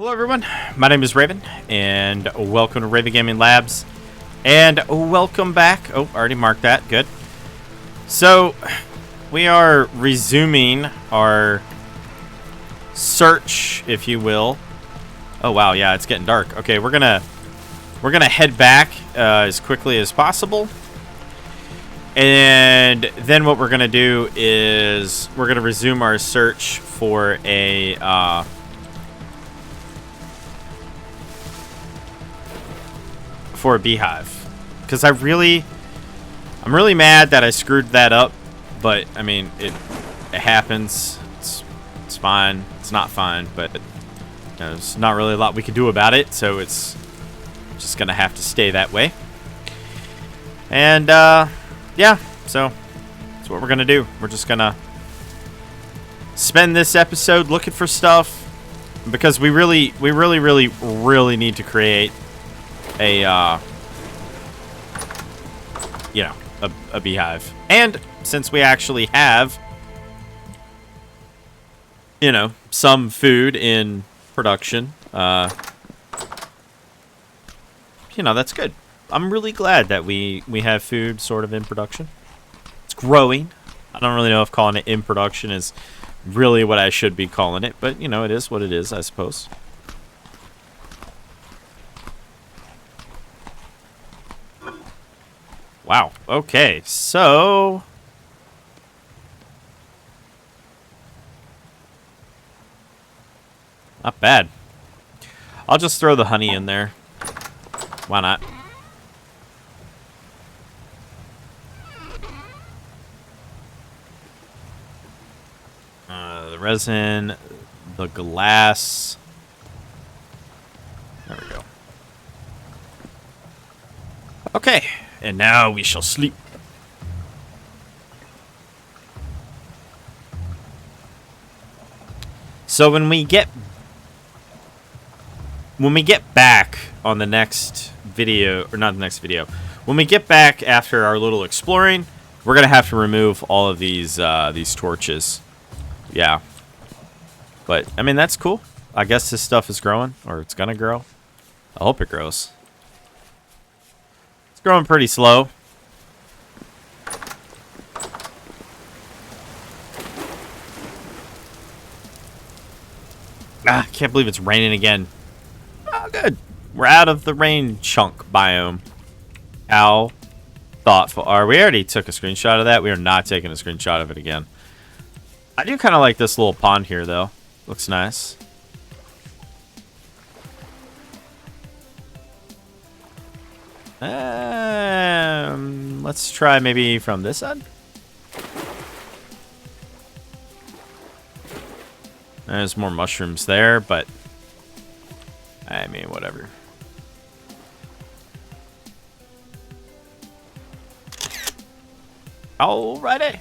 Hello everyone, my name is Raven, and welcome to Raven Gaming Labs, and welcome back. Oh, already marked that, good. So, we are resuming our search, if you will. Oh wow, yeah, it's getting dark. Okay, we're gonna head back as quickly as possible. And then what we're gonna do is we're gonna resume our search for a beehive, because I'm really mad that I screwed that up, but I mean it happens. It's fine. It's not fine, but there's not really a lot we can do about it, so it's just gonna have to stay that way. And yeah, so that's what we're gonna do. We're just gonna spend this episode looking for stuff, because we really need to create a you know, a beehive. And since we actually have, you know, some food in production, you know, that's good. I'm really glad that we have food sort of in production. It's growing. I don't really know if calling it in production is really what I should be calling it, but you know, it is what it is, I suppose. Wow. Okay, so not bad. I'll just throw the honey in there. Why not? The resin, the glass. There we go. Okay. And now we shall sleep. So when we get back on the next video, or not the next video, when we get back after our little exploring, we're gonna have to remove all of these torches. Yeah. But I mean, that's cool. I guess this stuff is growing, or it's gonna grow. I hope it grows. It's growing pretty slow. Ah, can't believe it's raining again. Oh, good. We're out of the rain chunk biome. How thoughtful. We already took a screenshot of that. We are not taking a screenshot of it again. I do kind of like this little pond here, though. Looks nice. Let's try maybe from this side. There's more mushrooms there, but I mean, whatever. Alrighty.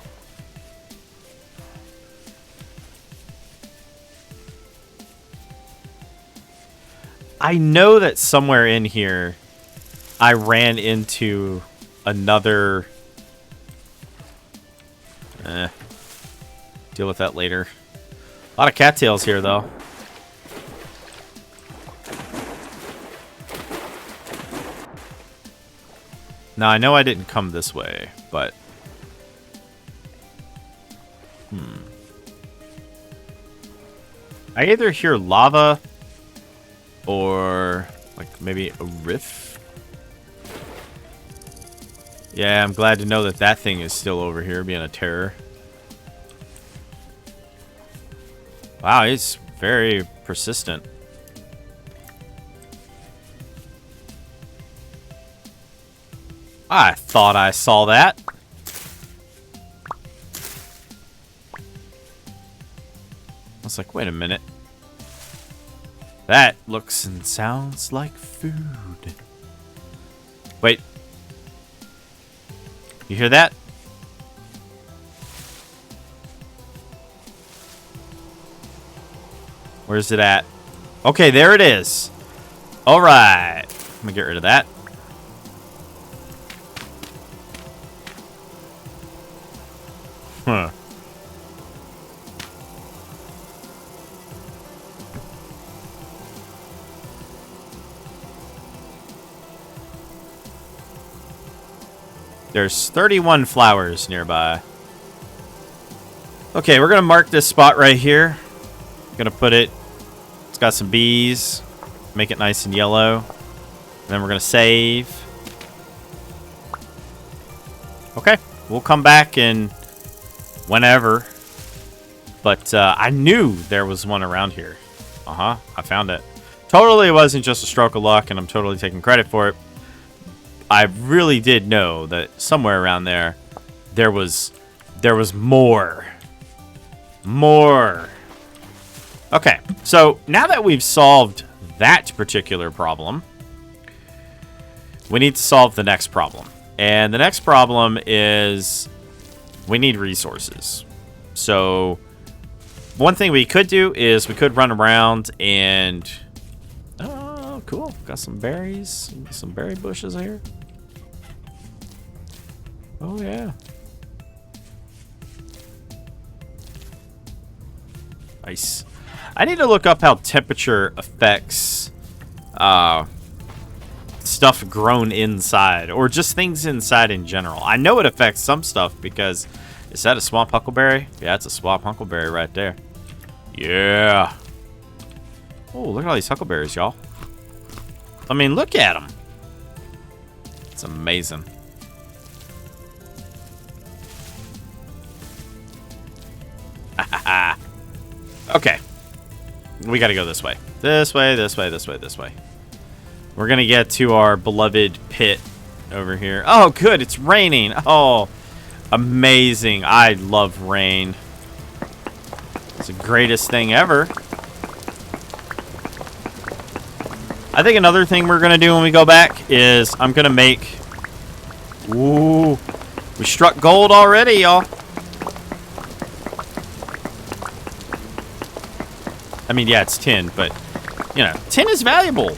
I know that somewhere in here I ran into another... deal with that later. A lot of cattails here, though. Now, I know I didn't come this way, but... I either hear lava or like maybe a rift. Yeah, I'm glad to know that that thing is still over here being a terror. Wow, he's very persistent. I thought I saw that. I was like, wait a minute. That looks and sounds like food. Wait. You hear that? Where's it at? Okay, there it is. All right. Let me get rid of that. Huh. There's 31 flowers nearby. Okay, we're going to mark this spot right here. Going to put it... It's got some bees. Make it nice and yellow. And then we're going to save. Okay, we'll come back in whenever. But I knew there was one around here. I found it. Totally wasn't just a stroke of luck, and I'm totally taking credit for it. I really did know that somewhere around there was more. More. Okay, so now that we've solved that particular problem, we need to solve the next problem. And the next problem is we need resources. So one thing we could do is we could run around and... Oh, cool. Got some berries. Some berry bushes here. Oh, yeah. Nice. I need to look up how temperature affects stuff grown inside, or just things inside in general. I know it affects some stuff because... Is that a swamp huckleberry? Yeah, it's a swamp huckleberry right there. Yeah. Oh, look at all these huckleberries, y'all. I mean, look at them. It's amazing. Okay. We gotta go this way. This way, this way, this way, this way. We're gonna get to our beloved pit over here. Oh, good. It's raining. Oh, amazing. I love rain. It's the greatest thing ever. I think another thing we're going to do when we go back is I'm going to make... Ooh. We struck gold already, y'all. I mean, yeah, it's tin, but, you know, tin is valuable.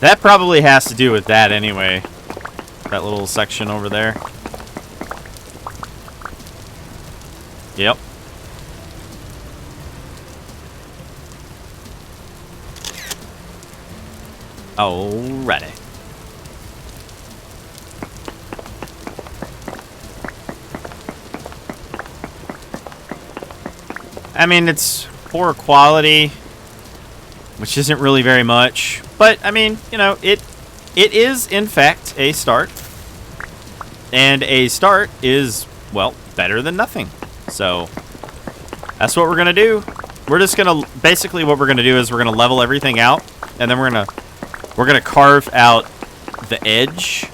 That probably has to do with that anyway. That little section over there. Yep. Alrighty. I mean, it's poor quality, which isn't really very much. But, I mean, you know, it is, in fact, a start. And a start is, well, better than nothing. So, that's what we're going to do. We're just going to, basically what we're going to do is we're going to level everything out. And then we're going to carve out the edge.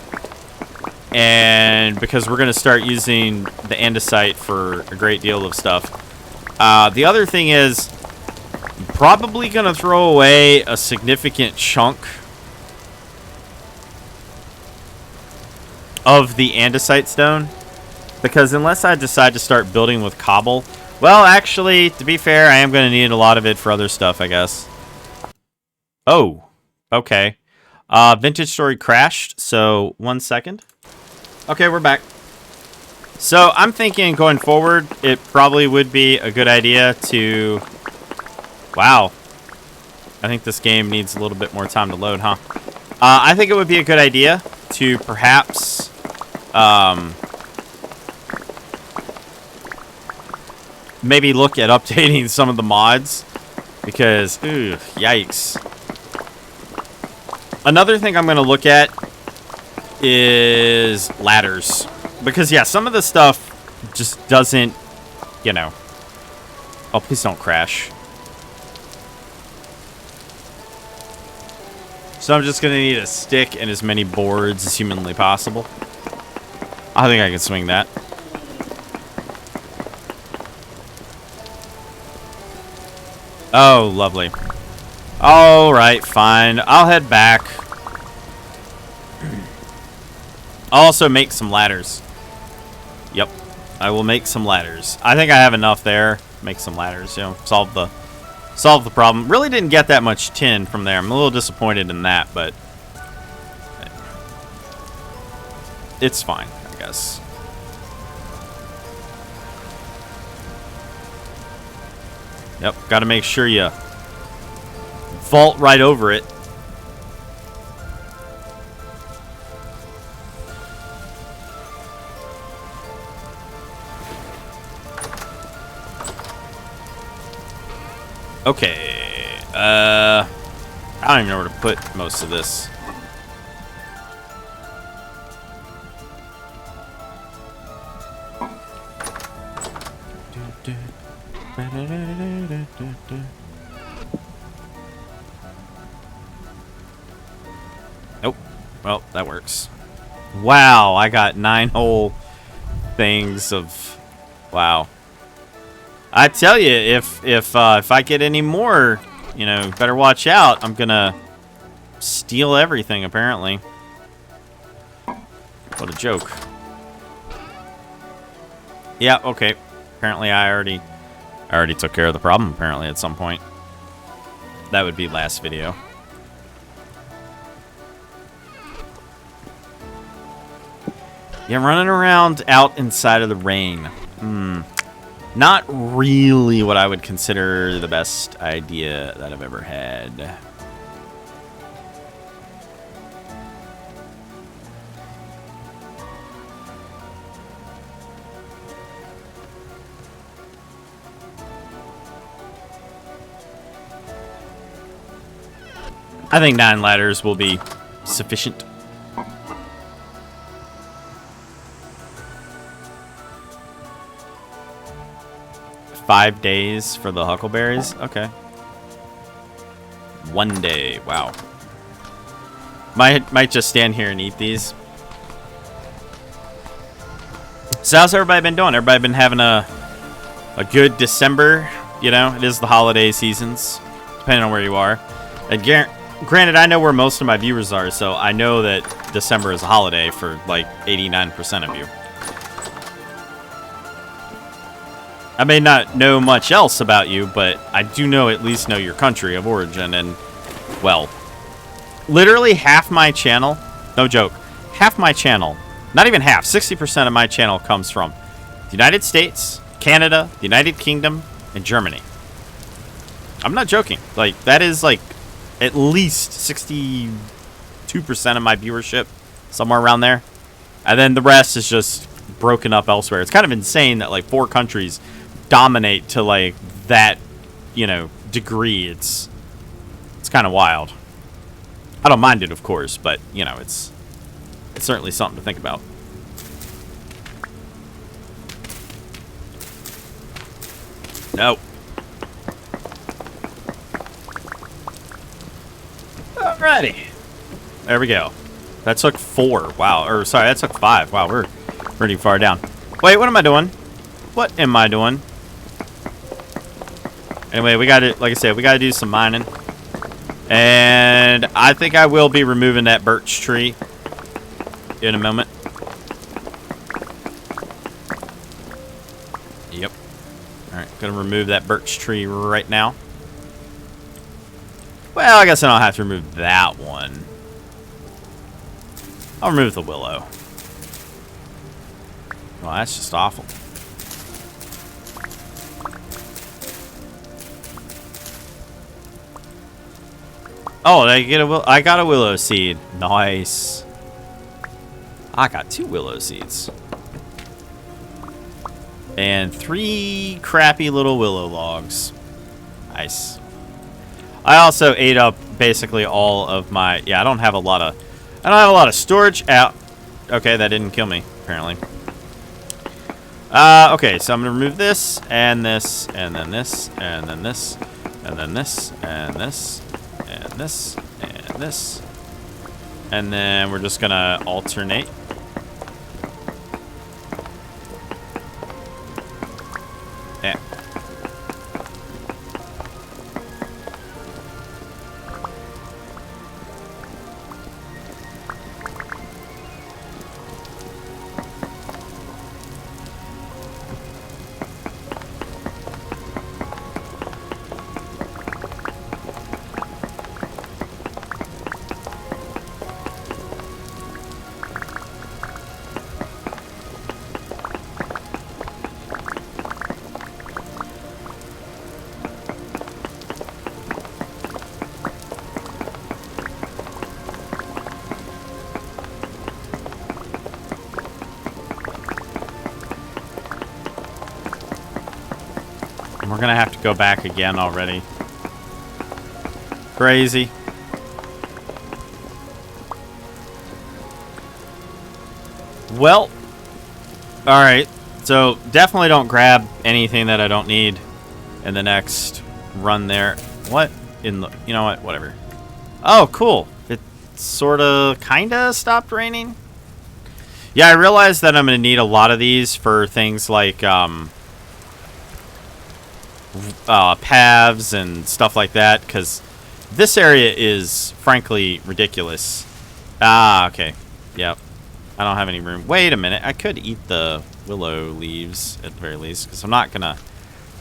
And because we're going to start using the andesite for a great deal of stuff. The other thing is, I'm probably going to throw away a significant chunk of the andesite stone, because unless I decide to start building with cobble, well, actually, to be fair, I am going to need a lot of it for other stuff, I guess. Oh, okay. VintageStory crashed, so 1 second. Okay, we're back. So I'm thinking going forward, it probably would be a good idea to... Wow. I think this game needs a little bit more time to load, huh? I think it would be a good idea to perhaps... maybe look at updating some of the mods. Because, ooh, yikes. Another thing I'm going to look at is ladders. Because, yeah, some of the stuff just doesn't, you know. Oh, please don't crash. So I'm just going to need a stick and as many boards as humanly possible. I think I can swing that. Oh, lovely. Alright, fine. I'll head back. I'll also make some ladders. Yep. I will make some ladders. I think I have enough there. Make some ladders, you know, solve the problem. Really didn't get that much tin from there. I'm a little disappointed in that, but it's fine, I guess. Yep, got to make sure you vault right over it. Okay. I don't even know where to put most of this. Nope. Well, that works. Wow, I got 9 whole things of... Wow. I tell you, if I get any more, you know, better watch out. I'm gonna steal everything, apparently. What a joke. Yeah, okay. Apparently I already took care of the problem, apparently, at some point. That would be last video. Yeah, running around out inside of the rain. Not really what I would consider the best idea that I've ever had. I think 9 ladders will be sufficient. Five days for the huckleberries? Okay. 1 day. Wow. Might just stand here and eat these. So how's everybody been doing? Everybody been having a good December? You know, it is the holiday seasons, depending on where you are. And granted, I know where most of my viewers are, so I know that December is a holiday for like 89% of you. I may not know much else about you, but I do know at least know your country of origin, and, well, literally half my channel, no joke, half my channel, not even half, 60% of my channel comes from the United States, Canada, the United Kingdom, and Germany. I'm not joking. Like, that is, like, at least 62% of my viewership, somewhere around there. And then the rest is just broken up elsewhere. It's kind of insane that, like, 4 countries dominate to like that, you know, degree. It's kind of wild. I don't mind it, of course, but you know, it's certainly something to think about. No. Alrighty. There we go. That took 4. Wow. Or sorry, that took 5. Wow, we're pretty far down. Wait, what am I doing? What am I doing? Anyway, we gotta, like I said, we gotta do some mining. And I think I will be removing that birch tree in a moment. Yep. Alright, gonna remove that birch tree right now. Well, I guess I don't have to remove that one. I'll remove the willow. Well, that's just awful. Oh, I got a willow seed. Nice. I got 2 willow seeds. And 3 crappy little willow logs. Nice. I also ate up basically all of my... Yeah, I don't have a lot of storage out. Okay, that didn't kill me, apparently. Okay, so I'm going to remove this, and this, and then this, and then this, and then this, and this, and this, and this. And then we're just going to alternate. Yeah. We're gonna have to go back again already. crazy. Well, alright. So, definitely don't grab anything that I don't need in the next run there. What in the... You know what? Whatever. Oh, cool. It sort of, kind of stopped raining. Yeah, I realized that I'm going to need a lot of these for things like paths and stuff like that, because this area is, frankly, ridiculous. Ah, okay. Yep. I don't have any room. Wait a minute. I could eat the willow leaves, at the very least, because I'm not going to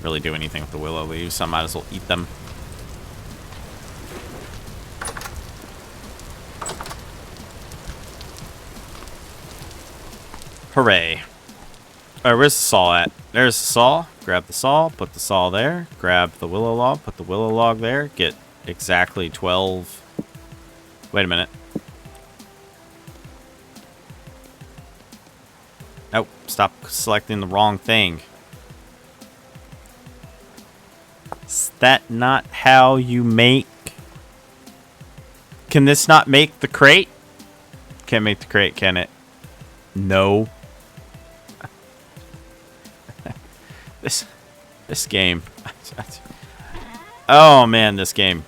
really do anything with the willow leaves, so I might as well eat them. Hooray. Alright, where's the saw at? There's the saw. Grab the saw, put the saw there. Grab the willow log, put the willow log there. Get exactly 12. Wait a minute. Nope, stop selecting the wrong thing. Is that not how you make? Can this not make the crate? Can't make the crate, can it? No. This game. Oh man, this game.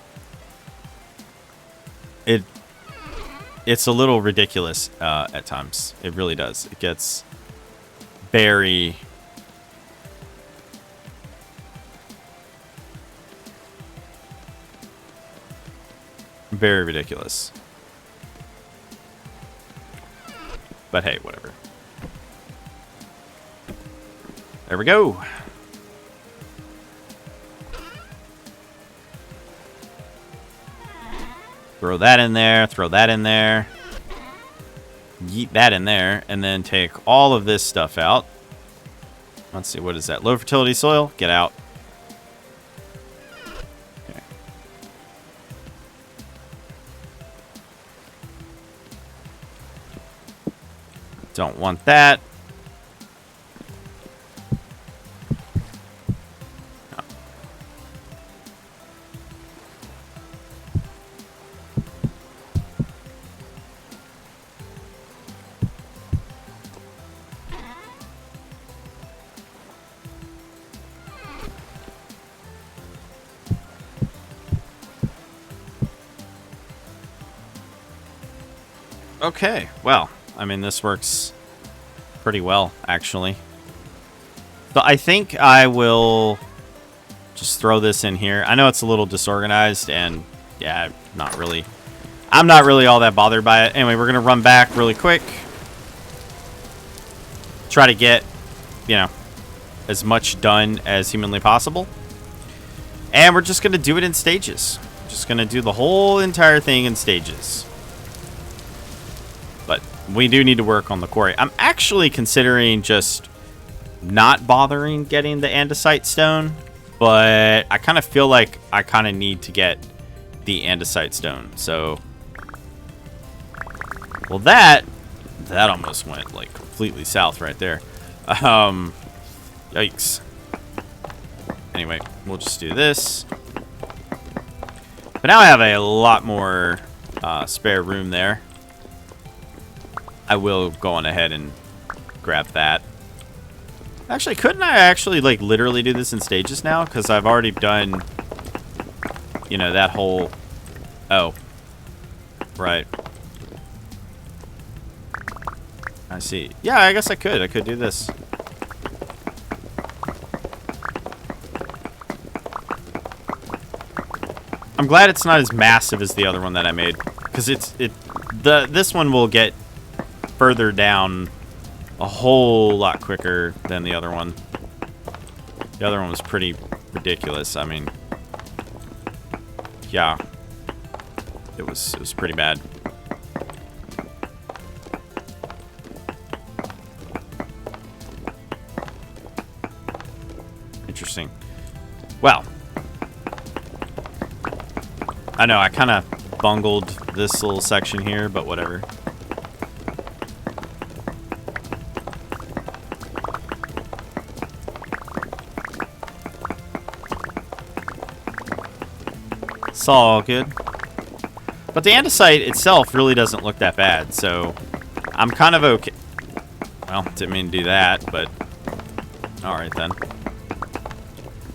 It's a little ridiculous at times. It really does. It gets very ridiculous. But hey, whatever. There we go. Throw that in there, throw that in there. Yeet that in there, and then take all of this stuff out. Let's see, what is that? Low fertility soil? Get out. Okay. Don't want that. Okay, well, I mean, this works pretty well, actually. So I think I will just throw this in here. I know it's a little disorganized, and yeah, I'm not really all that bothered by it. Anyway, we're going to run back really quick. Try to get, you know, as much done as humanly possible. And we're just going to do it in stages. Just going to do the whole entire thing in stages. But we do need to work on the quarry. I'm actually considering just not bothering getting the andesite stone, but I kind of feel like I kind of need to get the andesite stone. So, well, that almost went like completely south right there. Yikes. Anyway, we'll just do this. But now I have a lot more spare room there. I will go on ahead and grab that. Actually, couldn't I actually, like, literally do this in stages now? Because I've already done, you know, that whole... Oh. Right. I see. Yeah, I guess I could. I could do this. I'm glad it's not as massive as the other one that I made. Because this one will get further down a whole lot quicker than the other one. The other one was pretty ridiculous. I mean, yeah, it was pretty bad. Interesting. Well, I know I kind of bungled this little section here, but whatever. It's all good. But the andesite itself really doesn't look that bad, so I'm kind of okay. Well, didn't mean to do that, but alright then.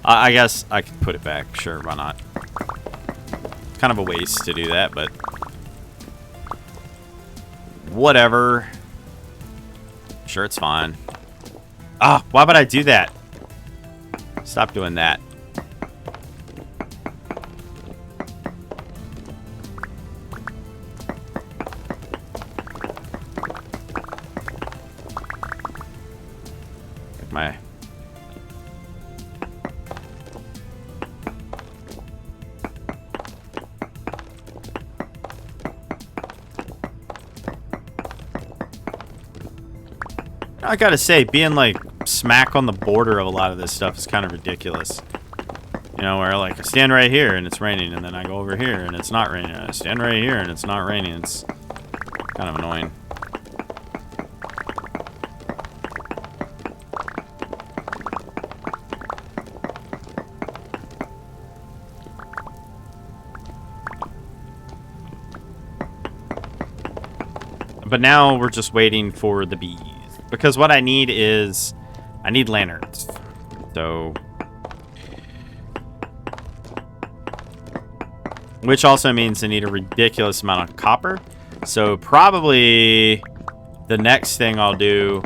I guess I could put it back. Sure, why not? It's kind of a waste to do that, but whatever. Sure, it's fine. Ah, why would I do that? Stop doing that. My I gotta say, being like smack on the border of a lot of this stuff is kind of ridiculous. You know, where like I stand right here and it's raining, and then I go over here and it's not raining. I stand right here and it's not raining. It's kind of annoying. But now we're just waiting for the bees. Because what I need is... I need lanterns. So... which also means I need a ridiculous amount of copper. So probably... the next thing I'll do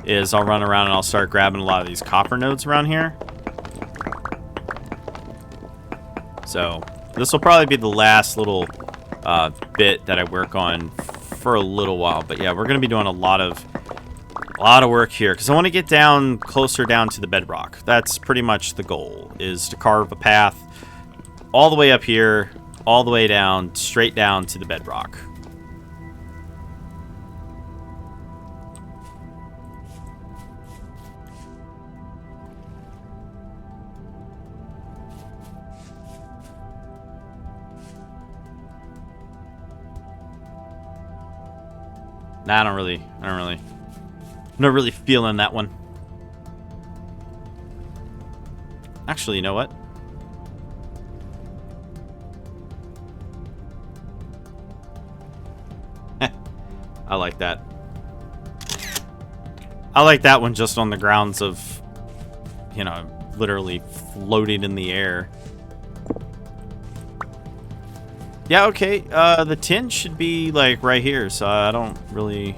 is I'll run around and I'll start grabbing a lot of these copper nodes around here. So... this will probably be the last little bit that I work on for a little while. But yeah, we're going to be doing a lot of work here because I want to get down closer down to the bedrock. That's pretty much the goal, is to carve a path all the way up here, all the way down, straight down to the bedrock. Nah, I'm not really feeling that one. Actually, you know what? I like that. I like that one just on the grounds of, you know, literally floating in the air. Yeah, okay. The tin should be like right here, so I don't really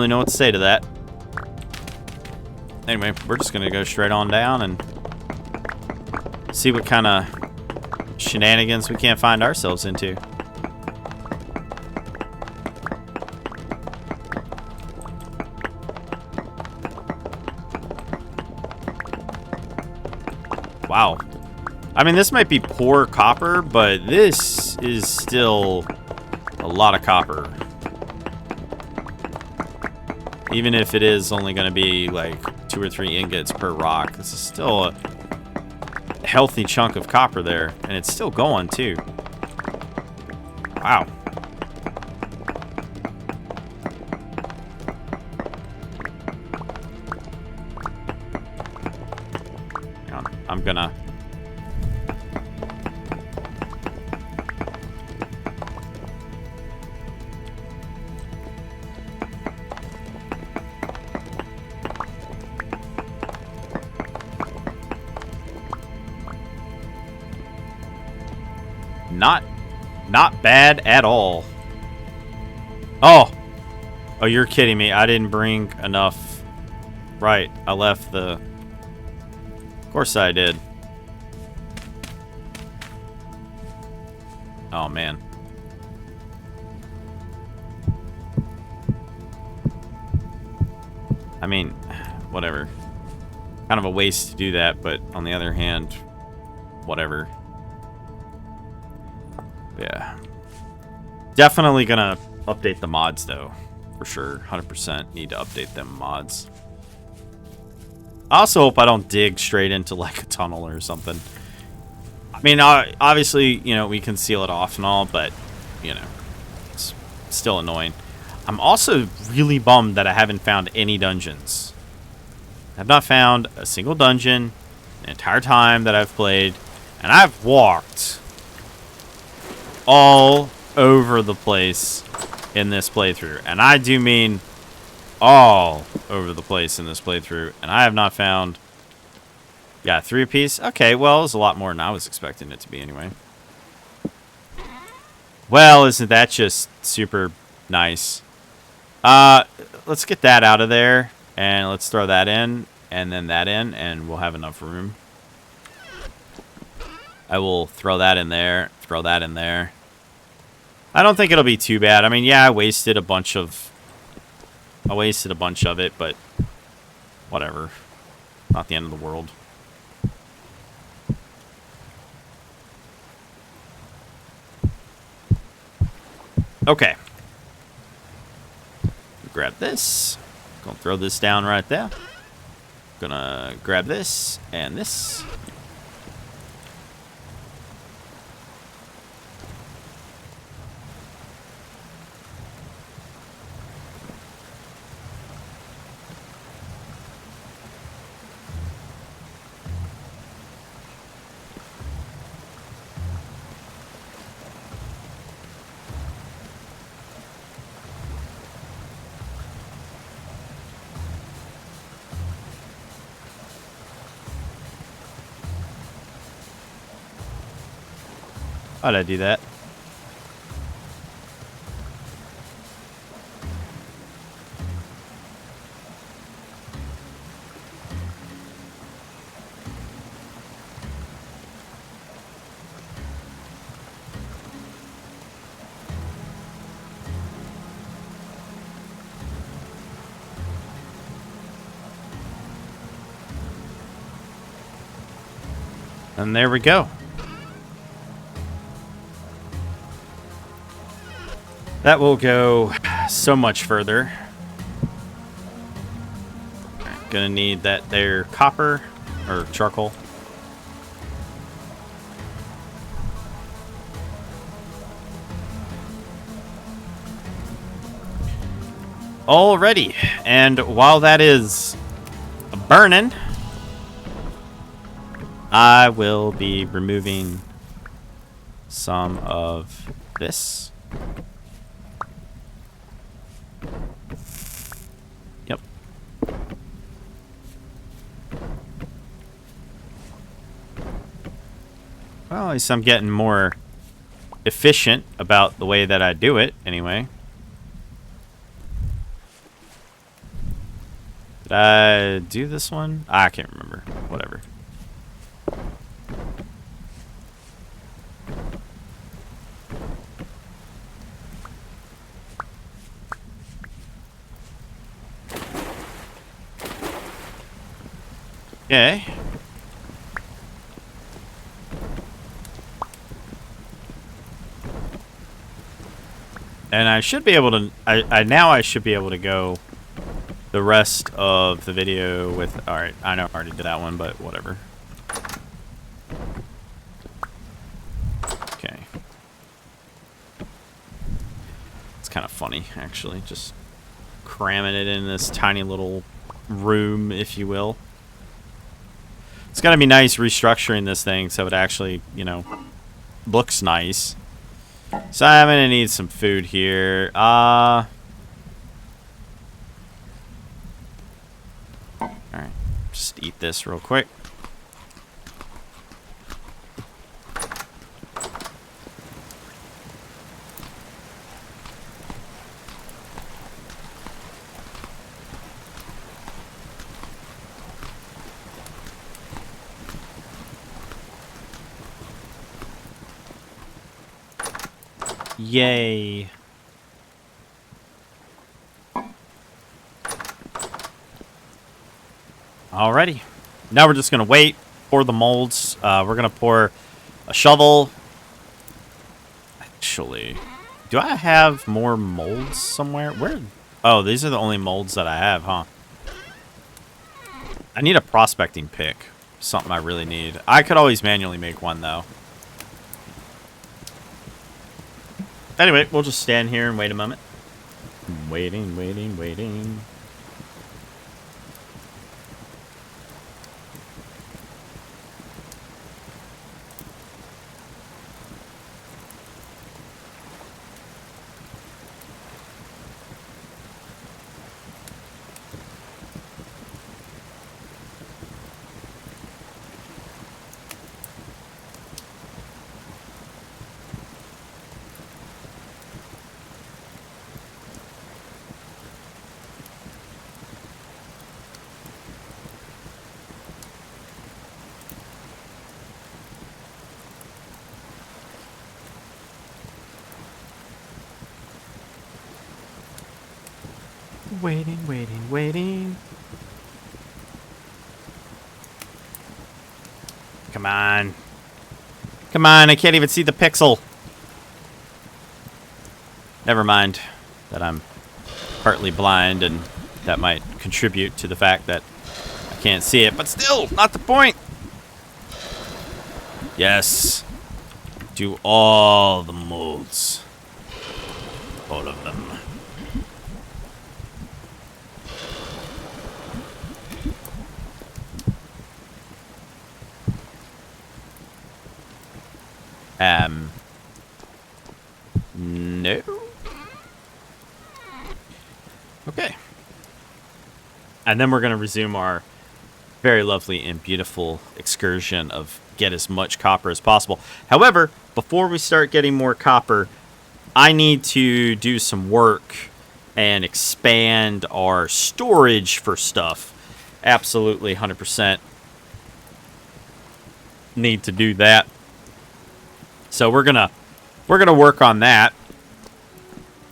know what to say to that. Anyway, we're just gonna go straight on down and see what kind of shenanigans we can't find ourselves into. Wow. I mean, this might be poor copper, but this is still a lot of copper. Even if it is only going to be like 2 or 3 ingots per rock, this is still a healthy chunk of copper there. And it's still going, too. Wow. I'm gonna... Not bad at all. Oh, you're kidding me. I didn't bring enough. Right, I left the... Of course I did. Oh, man. I mean, whatever. Kind of a waste to do that, but on the other hand, whatever. Yeah. Definitely gonna update the mods, though. For sure. 100% need to update them mods. I also hope I don't dig straight into, like, a tunnel or something. I mean, obviously, you know, we can seal it off and all, but, you know, it's still annoying. I'm also really bummed that I haven't found any dungeons. I've not found a single dungeon the entire time that I've played. And I've walked all over the place in this playthrough. And I do mean all over the place in this playthrough. And I have not found... Yeah, 3 apiece. Okay, well, it was a lot more than I was expecting it to be anyway. Well, isn't that just super nice? Let's get that out of there. And let's throw that in. And then that in. And we'll have enough room. I will throw that in there. Throw that in there. I don't think it'll be too bad. I mean, yeah, I wasted a bunch of it, but whatever. Not the end of the world. Okay. Grab this. Gonna throw this down right there. Gonna grab this and this. Why'd I do that? And there we go. That will go so much further. Gonna need that there copper or charcoal. Alrighty, and while that is burning, I will be removing some of this. Yep. Well, at least I'm getting more efficient about the way that I do it, anyway. Did I do this one? I can't remember. Whatever. Okay. And I should be able to... now I should be able to go the rest of the video with... Alright, I know I already did that one, but whatever. Okay. It's kind of funny, actually. Just cramming it in this tiny little room, if you will. It's gonna be nice restructuring this thing so it actually, you know, looks nice. So I'm gonna need some food here. Alright, just eat this real quick. Yay. Alrighty. Now we're just going to wait for the molds. We're going to pour a shovel. Actually, do I have more molds somewhere? Where? Oh, these are the only molds that I have, huh? I need a prospecting pick. Something I really need. I could always manually make one, though. Anyway, we'll just stand here and wait a moment. Waiting, waiting, waiting. Waiting, waiting, waiting. Come on. Come on, I can't even see the pixel. Never mind that I'm partly blind, and that might contribute to the fact that I can't see it, but still, not the point. Yes. Do all the molds. All of them. No. Okay. And then we're going to resume our very lovely and beautiful excursion of get as much copper as possible. However, before we start getting more copper, I need to do some work and expand our storage for stuff. Absolutely 100% need to do that. So we're gonna work on that.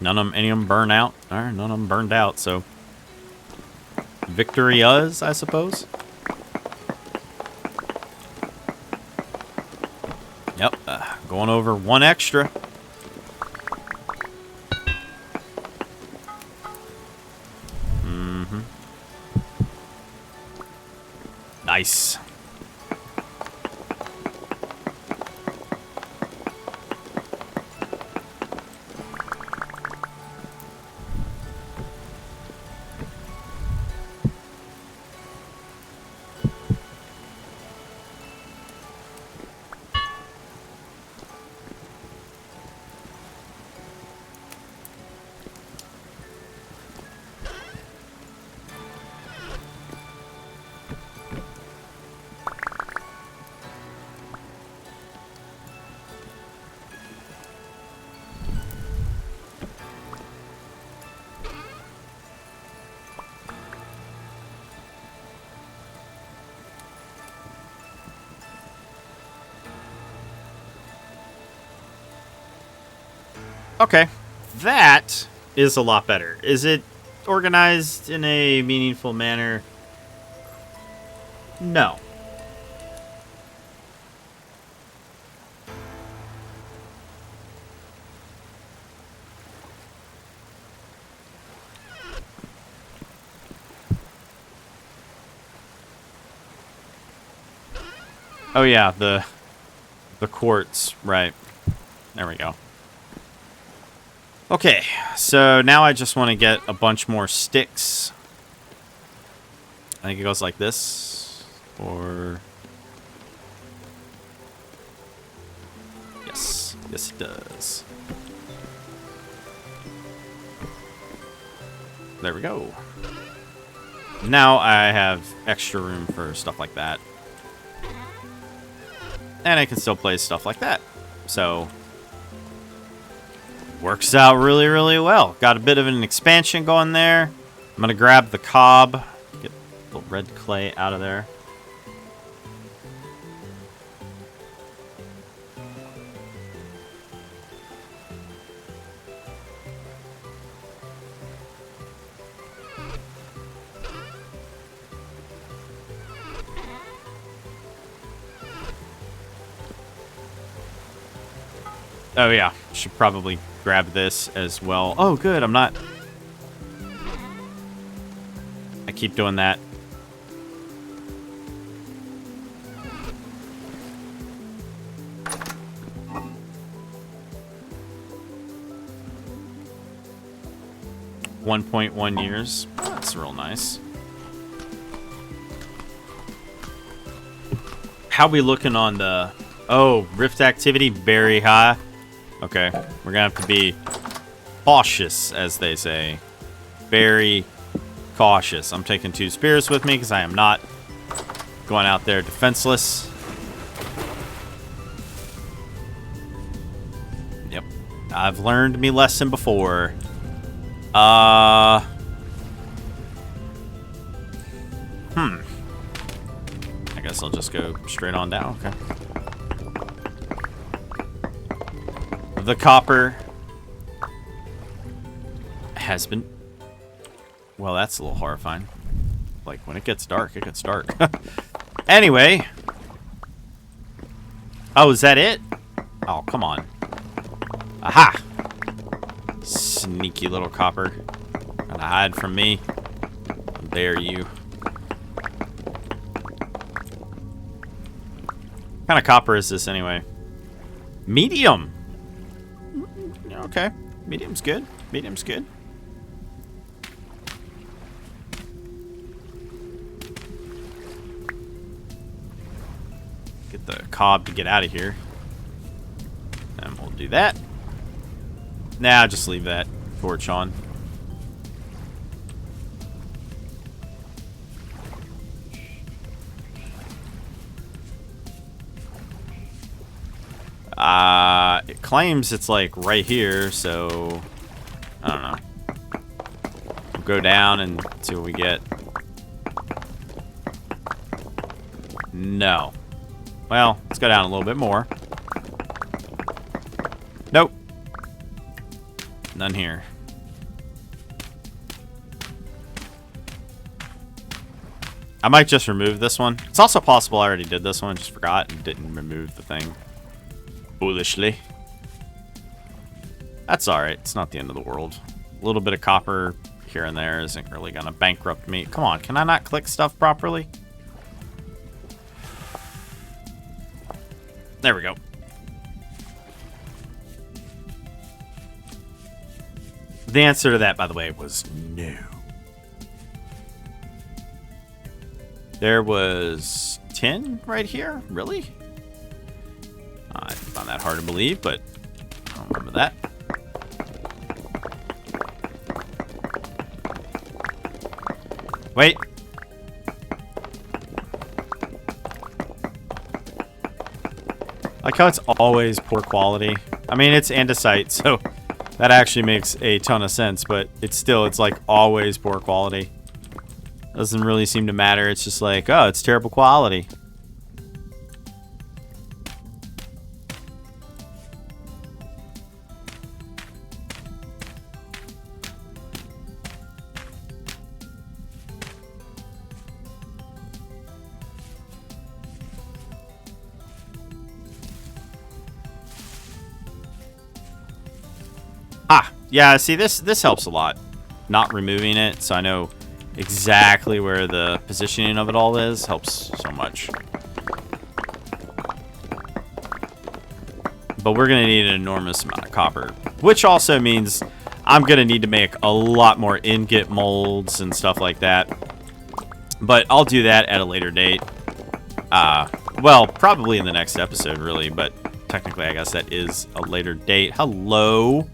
Any of them burn out. All right, none of them burned out. So victory us, I suppose. Yep, going over one extra. Nice. Okay, that is a lot better. Is it organized in a meaningful manner? No. Oh yeah, the quartz, right. There we go. Okay, so now I just want to get a bunch more sticks. I think it goes like this, or... Yes, yes it does. There we go. Now I have extra room for stuff like that. And I can still place stuff like that. So... works out really, really well. Got a bit of an expansion going there. I'm going to grab the cob. Get the red clay out of there. Oh yeah, should probably grab this as well. Oh good, I'm not... I keep doing that. $1.1 years. That's real nice. How we looking on the... Oh, rift activity very high. Okay, we're gonna have to be cautious, as they say. Very cautious. I'm taking 2 spears with me because I am not going out there defenseless. Yep, I've learned me lesson before. I guess I'll just go straight on down. Okay. The copper has been Well, that's a little horrifying. Like, when it gets dark, it gets dark. Anyway. Oh, is that it? Oh, come on. Aha! Sneaky little copper. Gonna hide from me. How dare you. What kind of copper is this anyway? Medium! Okay. Medium's good. Medium's good. Get the cob to get out of here. And we'll do that. Nah, just leave that torch on. It claims it's like right here, so I don't know. We'll go down and see what we get. No. Well, let's go down a little bit more. Nope. None here. I might just remove this one. It's also possible I already did this one, just forgot and didn't remove the thing. Foolishly. That's alright. It's not the end of the world. A little bit of copper here and there isn't really going to bankrupt me. Come on, can I not click stuff properly? There we go. The answer to that, by the way, was no. There was 10 right here? Really? I found that hard to believe, but I don't remember that. Wait. Like how it's always poor quality. I mean, it's andesite, so that actually makes a ton of sense, but it's like always poor quality. Doesn't really seem to matter. It's just like, oh, it's terrible quality. Yeah, see, this helps a lot. Not removing it, so I know exactly where the positioning of it all is. Helps so much. But we're going to need an enormous amount of copper. Which also means I'm going to need to make a lot more ingot molds and stuff like that. But I'll do that at a later date. Well, probably in the next episode, really. But technically, I guess that is a later date. Hello.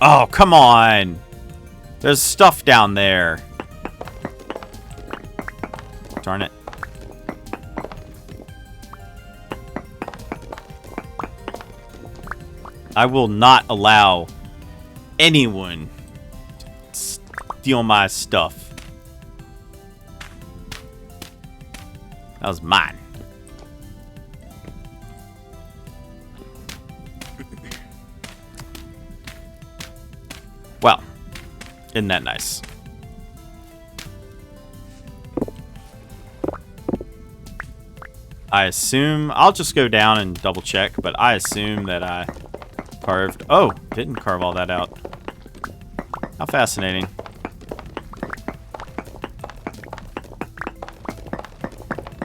Oh, come on. There's stuff down there. Darn it. I will not allow anyone to steal my stuff. That was mine. Well, isn't that nice? I assume... I'll just go down and double check, but I assume that I carved... Oh, didn't carve all that out. How fascinating.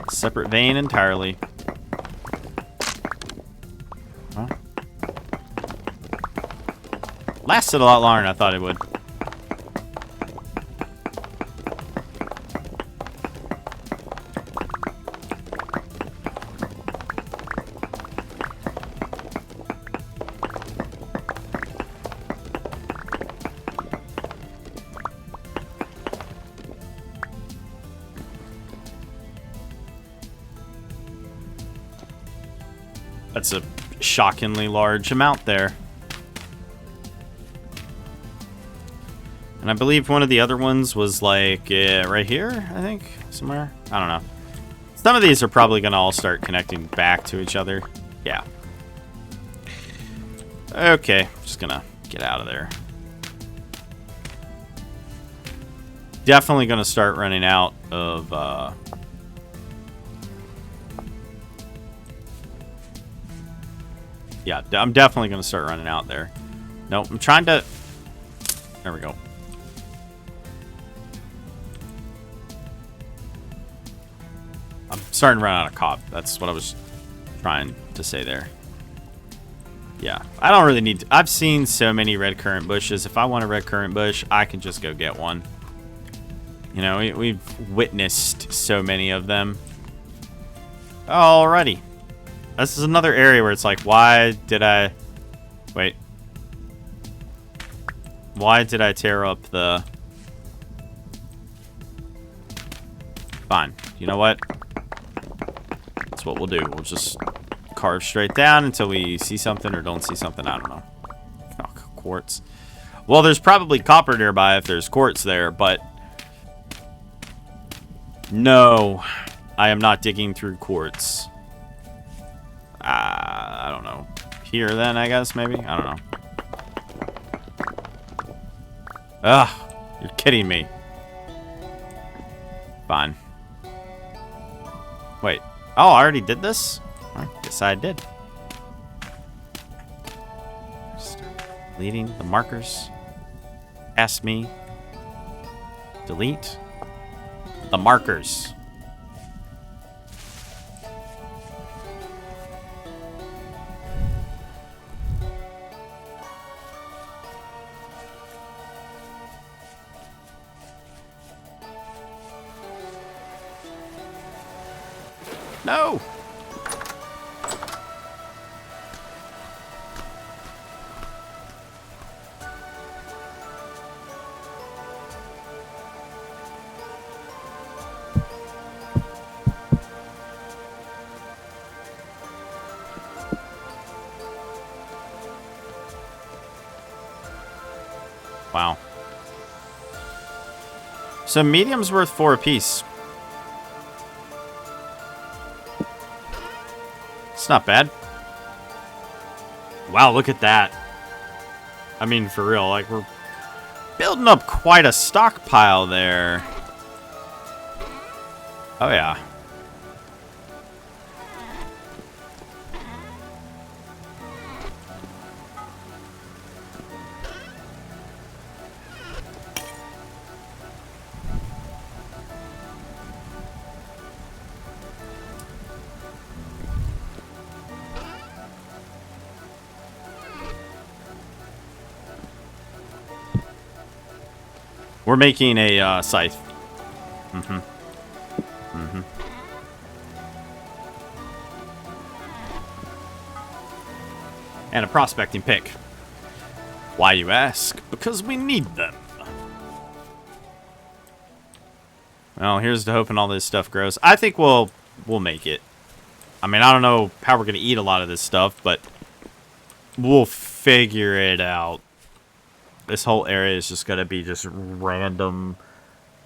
Separate vein entirely. Huh? Lasted a lot longer than I thought it would. That's a shockingly large amount there. And I believe one of the other ones was like right here, I think, somewhere. I don't know. Some of these are probably going to all start connecting back to each other. Yeah. Okay, just going to get out of there. definitely going to start running out of... yeah, I'm definitely going to start running out there. No, I'm trying to... There we go. I'm starting to run out of cop. That's what I was trying to say there. Yeah, I don't really need to... I've seen so many red currant bushes. If I want a red currant bush, I can just go get one. You know, we've witnessed so many of them. Alrighty. This is another area where it's like, why did I... Wait. Why did I tear up the... Fine. You know what? That's what we'll do. We'll just carve straight down until we see something or don't see something. I don't know. Oh, quartz. Well, there's probably copper nearby if there's quartz there, but... No. I am not digging through quartz. I don't know. Here then, I guess, maybe? I don't know. Ugh. You're kidding me. Fine. Wait. Oh, I already did this? I guess I did. Start deleting the markers. Ask me. Delete the markers. No! Wow. So medium's worth 4 apiece. It's not bad. Wow, look at that. I mean, for real, like, we're building up quite a stockpile there. Oh, yeah. We're making a scythe. And a prospecting pick. Why, you ask? Because we need them. Well, here's to hoping all this stuff grows. I think we'll make it. I mean, I don't know how we're going to eat a lot of this stuff, but we'll figure it out. This whole area is just going to be just random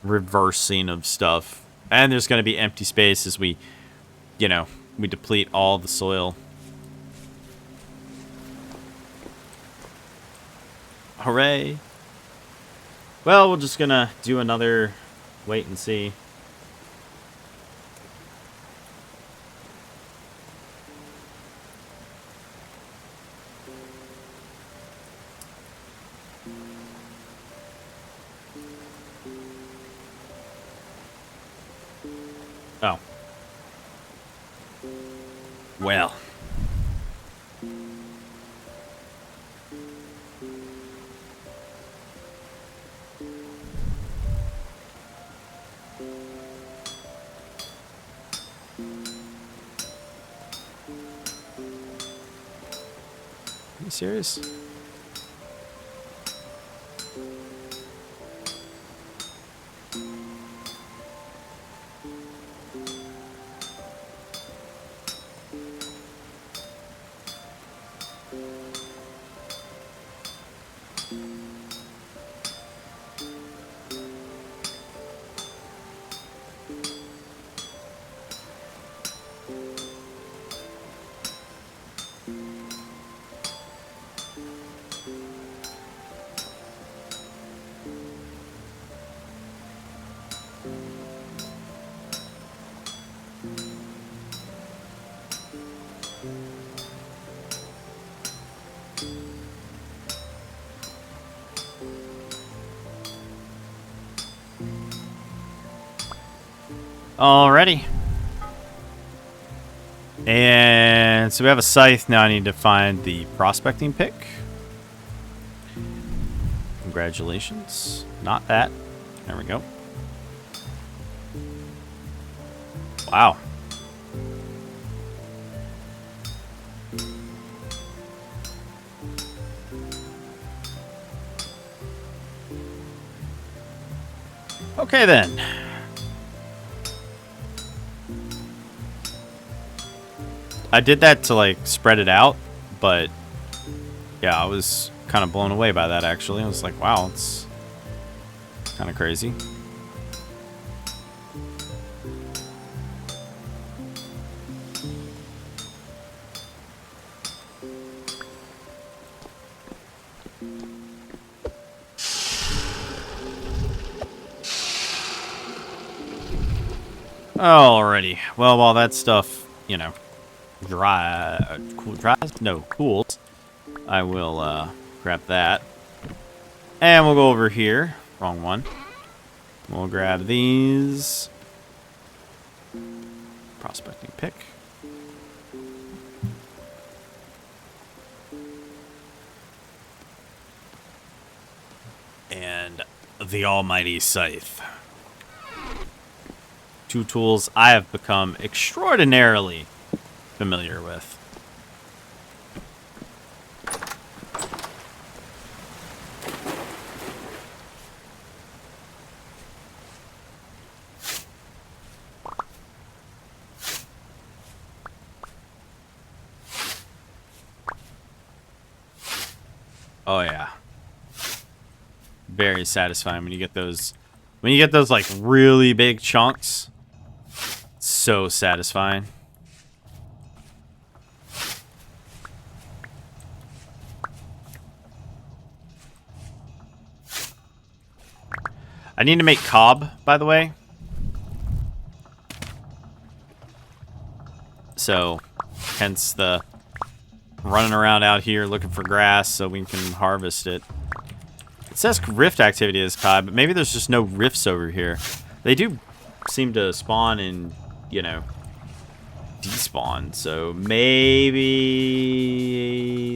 reversing of stuff. And there's going to be empty space as we, you know, we deplete all the soil. Hooray. Well, we're just going to do another wait and see. Oh. Well. Are you serious? Alrighty. And so we have a scythe. Now I need to find the prospecting pick. Congratulations. Not that. There we go. Wow. Okay then. I did that to like spread it out, but yeah, I was kind of blown away by that actually. I was like, wow, it's kind of crazy. Alrighty. Well, while that stuff, you know, cools, I will grab that. And we'll go over here. Wrong one. We'll grab these. Prospecting pick. And the almighty scythe. Two tools I have become extraordinarily familiar with. Oh yeah. Very satisfying when you get those like really big chunks. So satisfying. I need to make cob, by the way. So, hence the running around out here looking for grass so we can harvest it. It says rift activity is cob, but maybe there's just no rifts over here. They do seem to spawn and, you know, despawn, so maybe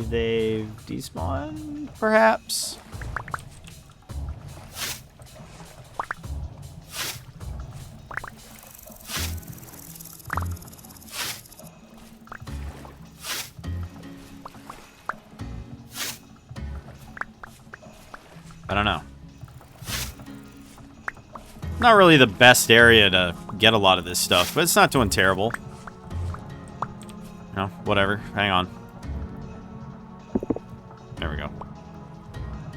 they've despawned, perhaps? I don't know. Not really the best area to get a lot of this stuff, but it's not doing terrible. No, whatever. Hang on. There we go.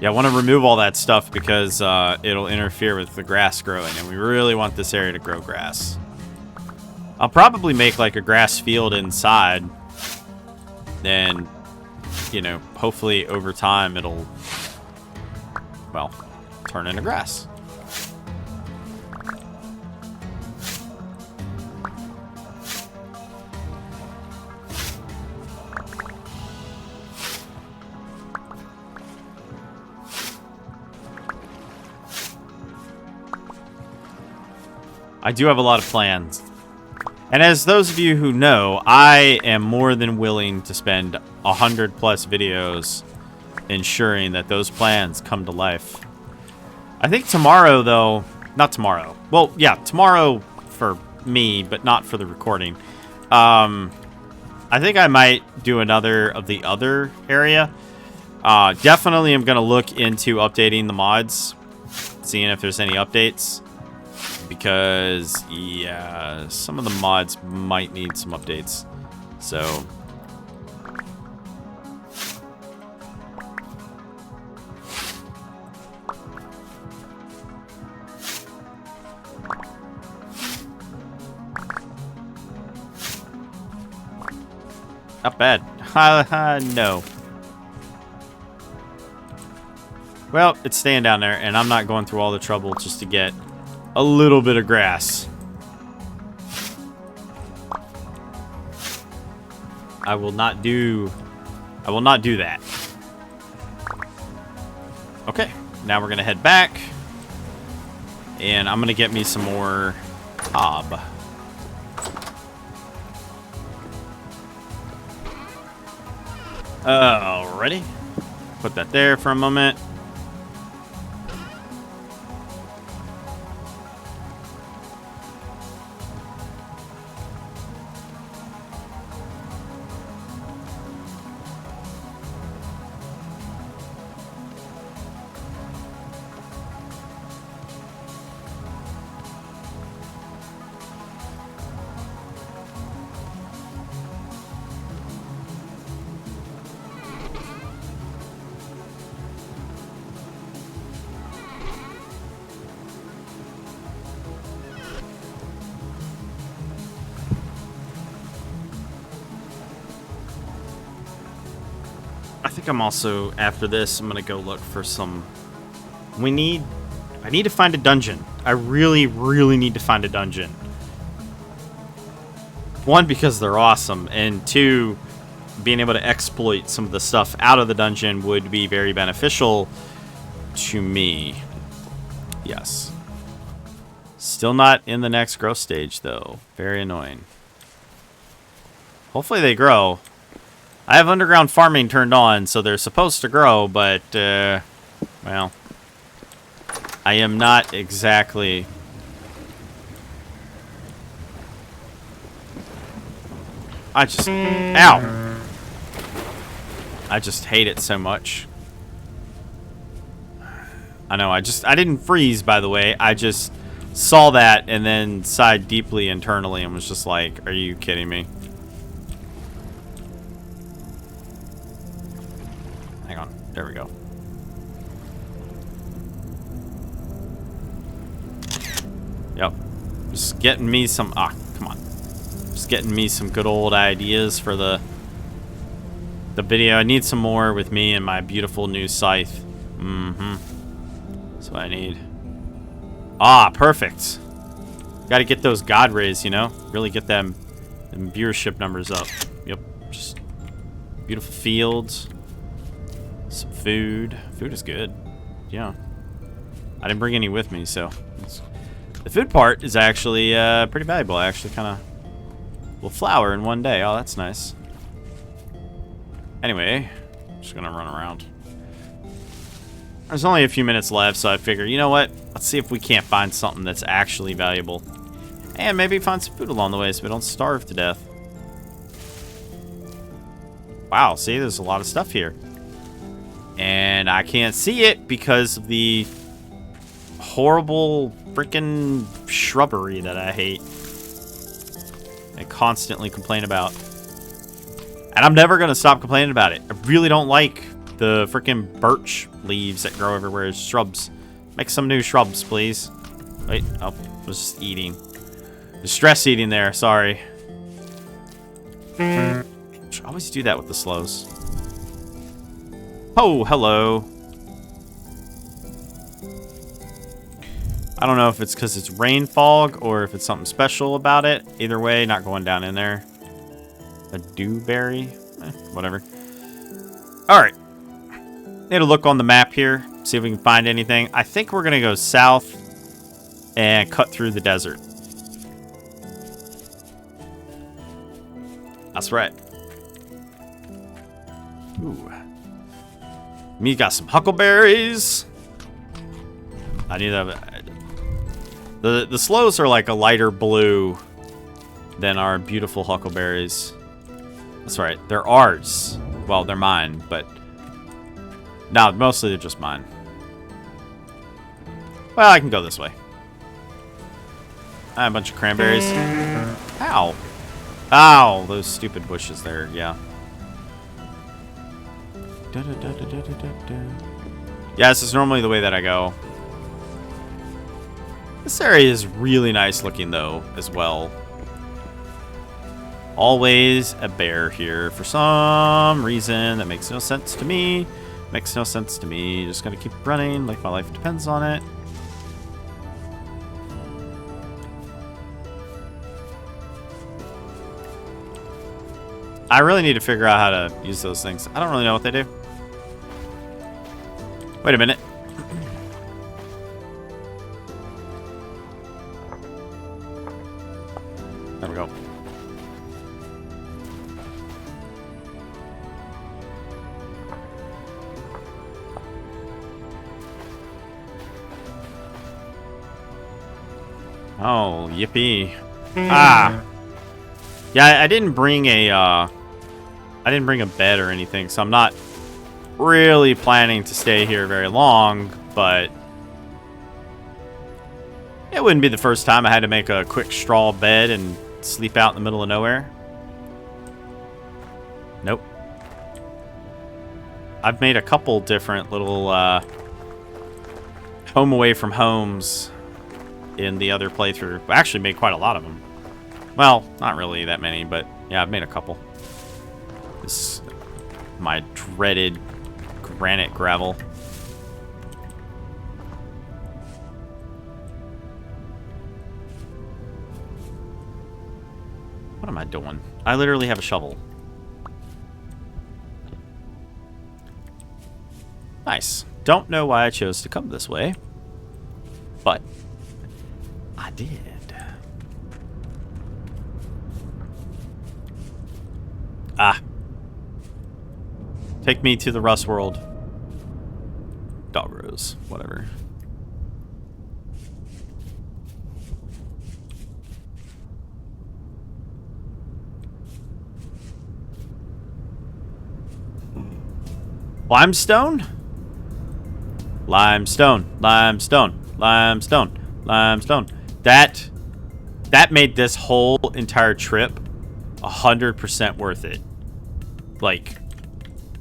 Yeah, I want to remove all that stuff because it'll interfere with the grass growing, and we really want this area to grow grass. I'll probably make like a grass field inside. Then, you know, hopefully over time it'll, well, turn into grass. I do have a lot of plans. And as those of you who know, I am more than willing to spend 100+ videos ensuring that those plans come to life. I think tomorrow, though, not tomorrow. Well, yeah, tomorrow for me, but not for the recording. I think I might do another of the other area. Definitely I'm going to look into updating the mods, seeing if there's any updates. Because, yeah, some of the mods might need some updates. So, not bad. No. Well, it's staying down there, and I'm not going through all the trouble just to get a little bit of grass. I will not do that. Okay. now we're going to head back. And I'm going to get me some more hob. Alrighty. Put that there for a moment. I think I'm also, after this, I'm going to go look for some... I need to find a dungeon. I really, really need to find a dungeon. One, because they're awesome, and two, being able to exploit some of the stuff out of the dungeon would be very beneficial to me. Yes. Still not in the next growth stage, though. Very annoying. Hopefully they grow. I have underground farming turned on, so they're supposed to grow, but, well, I am not exactly... Ow! I just hate it so much. I know, I didn't freeze, by the way. I just saw that and then sighed deeply internally and was just like, are you kidding me? Hang on, there we go. Yep, just getting me some, come on. Just getting me some good old ideas for the video. I need some more with me and my beautiful new scythe. That's what I need. Perfect. Gotta get those god rays, you know? Really get them viewership numbers up. Yep, just beautiful fields. Some food. Food is good. Yeah. I didn't bring any with me, so... The food part is actually pretty valuable. I actually kind of will flower in one day. Oh, that's nice. Anyway, just gonna run around. There's only a few minutes left, so I figure, you know what? Let's see if we can't find something that's actually valuable. And maybe find some food along the way so we don't starve to death. Wow, see, there's a lot of stuff here. And I can't see it because of the horrible freaking shrubbery that I hate. I constantly complain about. And I'm never going to stop complaining about it. I really don't like the freaking birch leaves that grow everywhere as shrubs. Make some new shrubs, please. Wait, I was just eating. Distress eating there, sorry. I always do that with the slows. Oh, hello. I don't know if it's because it's rain fog or if it's something special about it. Either way, not going down in there. A dewberry? Whatever. Alright. Need to look on the map here. See if we can find anything. I think we're going to go south and cut through the desert. That's right. Ooh. Me got some huckleberries. I need that. The slows are like a lighter blue than our beautiful huckleberries. That's right. They're ours. Well, they're mine, but... No, mostly they're just mine. Well, I can go this way. I have a bunch of cranberries. Ow. Ow, those stupid bushes there, yeah. Yeah, this is normally the way that I go. This area is really nice looking, though, as well. Always a bear here for some reason. That makes no sense to me. Makes no sense to me. Just gonna keep running like my life depends on it. I really need to figure out how to use those things. I don't really know what they do. Wait a minute. Oh, yippee. Ah. Yeah, I didn't bring a bed or anything, so I'm not really planning to stay here very long, but it wouldn't be the first time I had to make a quick straw bed and sleep out in the middle of nowhere. Nope. I've made a couple different little home away from homes in the other playthrough. I actually made quite a lot of them. Well, not really that many, but yeah, I've made a couple. This is my dreaded granite gravel. What am I doing? I literally have a shovel. Nice. Don't know why I chose to come this way, but I did. Ah. Take me to the Rust world. Dog rose, whatever. Limestone? Limestone, limestone, limestone, limestone. That made this whole entire trip 100% worth it. Like,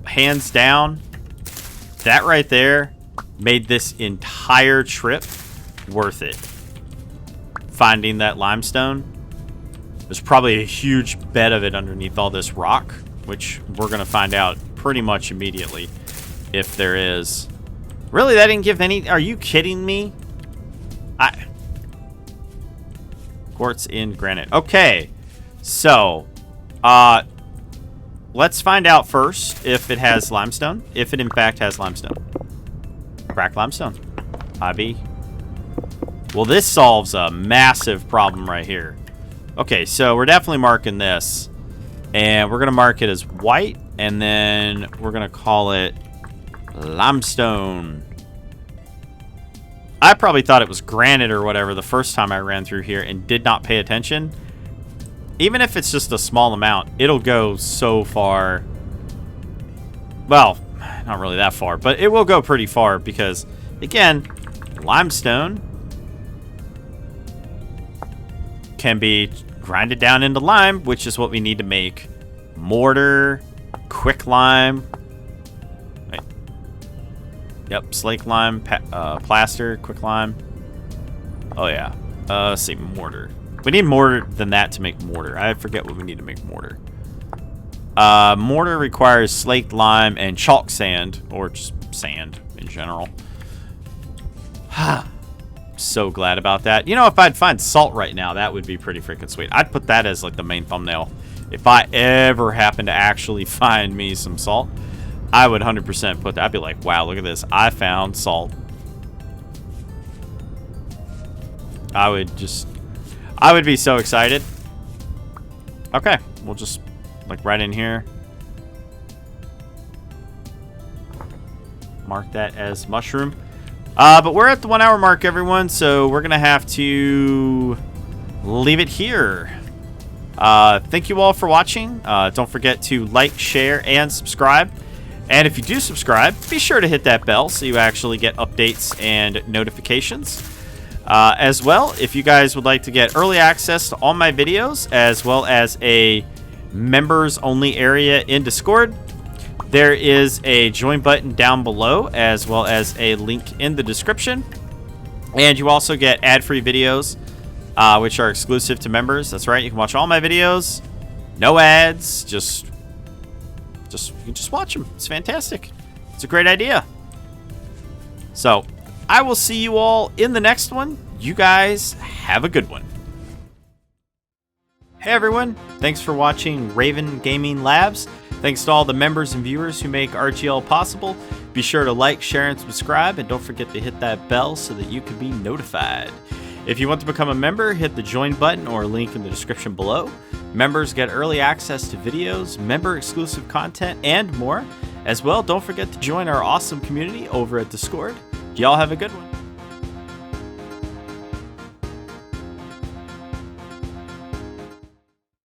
hands down, that right there made this entire trip worth it. Finding that limestone. There's probably a huge bed of it underneath all this rock, which we're going to find out pretty much immediately if there is. Really, that didn't give any... Are you kidding me? Quartz in granite. Okay. So, let's find out first if it has limestone. If it in fact has limestone. Crack limestone. IB. Well, this solves a massive problem right here. Okay, so we're definitely marking this. And we're going to mark it as white. And then we're going to call it limestone. I probably thought it was granite or whatever the first time I ran through here and did not pay attention. Even if it's just a small amount, it'll go so far. Well, not really that far, but it will go pretty far because, again, limestone can be grinded down into lime, which is what we need to make mortar, quick lime. Wait. Yep, slake lime, plaster, quick lime. Oh yeah. Let's see, mortar. We need more than that to make mortar. I forget what we need to make mortar. Mortar requires slaked lime and chalk sand, or just sand in general. So glad about that. You know, if I'd find salt right now, that would be pretty freaking sweet. I'd put that as like the main thumbnail. If I ever happen to actually find me some salt, I would 100% put that. I'd be like, wow, look at this. I found salt. I would be so excited. Okay, we'll just like right in here. Mark that as mushroom. But we're at the 1 hour mark, everyone, so we're gonna have to leave it here. Thank you all for watching. Don't forget to like, share, and subscribe. And if you do subscribe, be sure to hit that bell so you actually get updates and notifications. As well, if you guys would like to get early access to all my videos, as well as a members-only area in Discord, there is a join button down below, as well as a link in the description. And you also get ad-free videos, which are exclusive to members. That's right, you can watch all my videos, no ads, you can just watch them. It's fantastic. It's a great idea. So, I will see you all in the next one. You guys have a good one. Hey everyone, thanks for watching Raven Gaming Labs. Thanks to all the members and viewers who make RGL possible. Be sure to like, share, and subscribe, and don't forget to hit that bell so that you can be notified. If you want to become a member, hit the join button or link in the description below. Members get early access to videos, member-exclusive content, and more. As well, don't forget to join our awesome community over at Discord. Y'all have a good one.